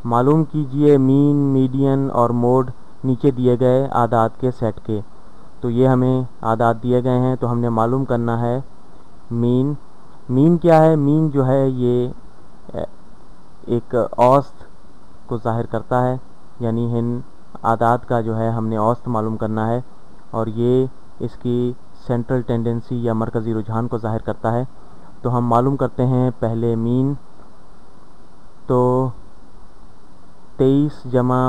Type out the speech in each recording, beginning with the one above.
معلوم کیجئے مین، میڈین اور موڈ نیچے دیے گئے اعداد کے سیٹ کے۔ تو یہ ہمیں اعداد دیے گئے ہیں، تو ہم نے معلوم کرنا ہے مین۔ مین کیا ہے؟ مین جو ہے یہ ایک اوسط کو ظاہر کرتا ہے، یعنی ان اعداد کا جو ہے ہم نے اوسط معلوم کرنا ہے، اور یہ اس کی سینٹرل ٹینڈنسی یا مرکزی رجحان کو ظاہر کرتا ہے۔ تو ہم معلوم کرتے ہیں پہلے مین۔ تو 23 جمع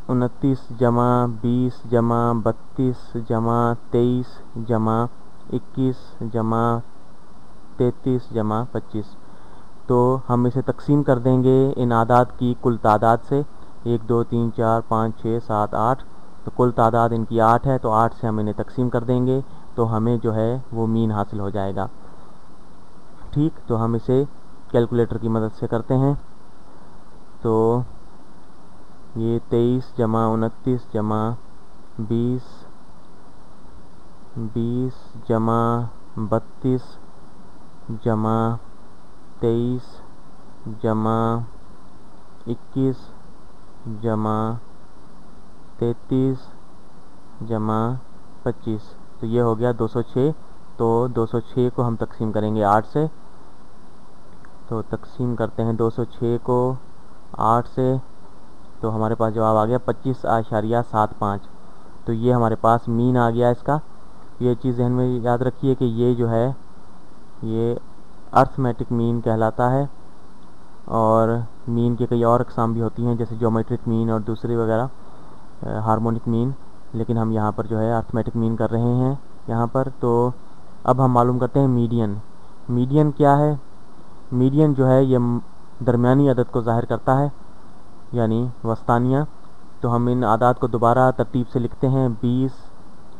29 جمع 20 جمع 32 جمع 23 جمع 21 جمع 33 جمع 25، تو ہم اسے تقسیم کر دیں گے ان اعداد کی کل تعداد سے، 1 2 3 4 5 6 7 8، تو کل تعداد ان کی 8 ہے، تو 8 سے ہم انہیں تقسیم کر دیں گے، تو ہمیں جو ہے وہ مین حاصل ہو جائے گا۔ ٹھیک، تو ہم اسے کیلکولیٹر کی مدد سے کرتے ہیں۔ تو یہ 23 جمع 29 جمع 20 20 جمع 32 جمع 23 جمع 21 جمع 33 جمع 25، تو یہ ہو گیا 206۔ تو 206 کو ہم تقسیم کریں گے 8 سے، تو تقسیم کرتے ہیں 206 کو 8 سے، تو ہمارے پاس جواب آ گیا 25.75۔ تو یہ ہمارے پاس مین آ گیا اس کا۔ یہ چیز ذہن میں یاد رکھیے کہ یہ جو ہے یہ ارتھمیٹک مین کہلاتا ہے، اور مین کے کئی اور اقسام بھی ہوتی ہیں جیسے جیومیٹرک مین اور دوسری وغیرہ، ہارمونک مین، لیکن ہم یہاں پر جو ہے ارتھمیٹک مین کر رہے ہیں یہاں پر۔ تو اب ہم معلوم کرتے ہیں میڈین۔ میڈین کیا ہے؟ میڈین جو ہے یہ درمیانی عدد کو ظاہر کرتا ہے، یعنی وسطانیہ۔ تو ہم ان اعداد کو دوبارہ ترتیب سے لکھتے ہیں، 20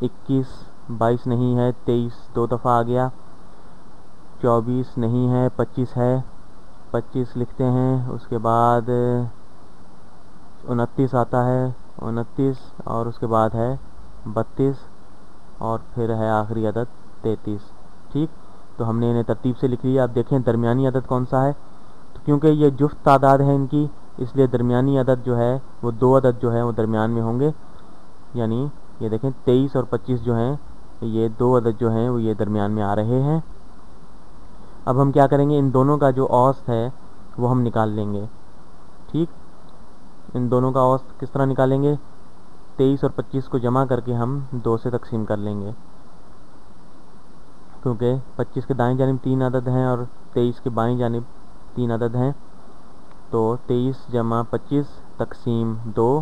21 22 نہیں ہے، 23 دو دفعہ آ گیا، 24 نہیں ہے، 25 ہے، 25 لکھتے ہیں، اس کے بعد 29 آتا ہے، 29، اور اس کے بعد ہے 32، اور پھر ہے آخری عدد 33۔ ٹھیک، تو ہم نے انہیں ترتیب سے لکھ لیا۔ اب دیکھیں درمیانی عدد کون سا ہے، تو کیونکہ یہ جفت تعداد ہے ان کی، اس لیے درمیانی عدد جو ہے وہ 2 عدد جو ہیں وہ درمیان میں ہوں گے، یعنی یہ دیکھیں 23 اور 25 جو ہیں یہ 2 عدد جو ہیں وہ یہ درمیان میں آ رہے ہیں۔ اب ہم کیا کریں گے، ان دونوں کا جو اوسط ہے وہ ہم نکال لیں گے۔ ٹھیک، ان دونوں کا اوسط کس طرح نکالیں گے؟ 23 اور 25 کو جمع کر کے ہم 2 سے تقسیم کر لیں گے، کیونکہ 25 کے دائیں جانب 3 عدد ہیں اور 23 کے بائیں جانب 3 عدد ہیں، تو 23 جمع 25 تقسیم 2،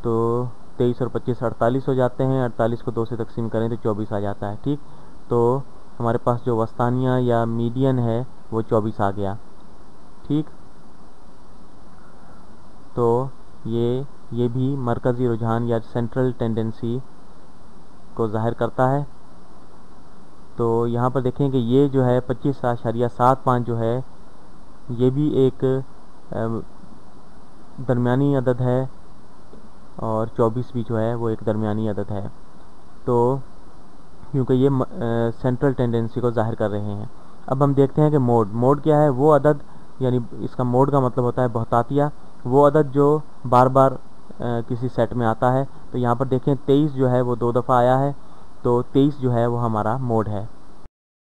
تو 23 اور 25 48 ہو جاتے ہیں، 48 کو 2 سے تقسیم کریں تو 24 آ جاتا ہے۔ ٹھیک، تو ہمارے پاس جو وسطانیہ یا میڈین ہے وہ 24 آ گیا۔ ٹھیک، تو یہ بھی مرکزی رجحان یا سینٹرل ٹینڈنسی کو ظاہر کرتا ہے۔ تو یہاں پر دیکھیں کہ یہ جو ہے 25.75 جو ہے یہ بھی ایک درمیانی عدد ہے، اور 24 بھی جو ہے وہ ایک درمیانی عدد ہے، تو کیونکہ یہ سینٹرل ٹینڈنسی کو ظاہر کر رہے ہیں۔ اب ہم دیکھتے ہیں کہ موڈ کیا ہے۔ وہ عدد، یعنی اس کا موڈ کا مطلب ہوتا ہے بہتاتیہ، وہ عدد جو بار بار کسی سیٹ میں آتا ہے۔ تو یہاں پر دیکھیں 23 جو ہے وہ 2 دفعہ آیا ہے، تو 23 جو ہے وہ ہمارا موڈ ہے۔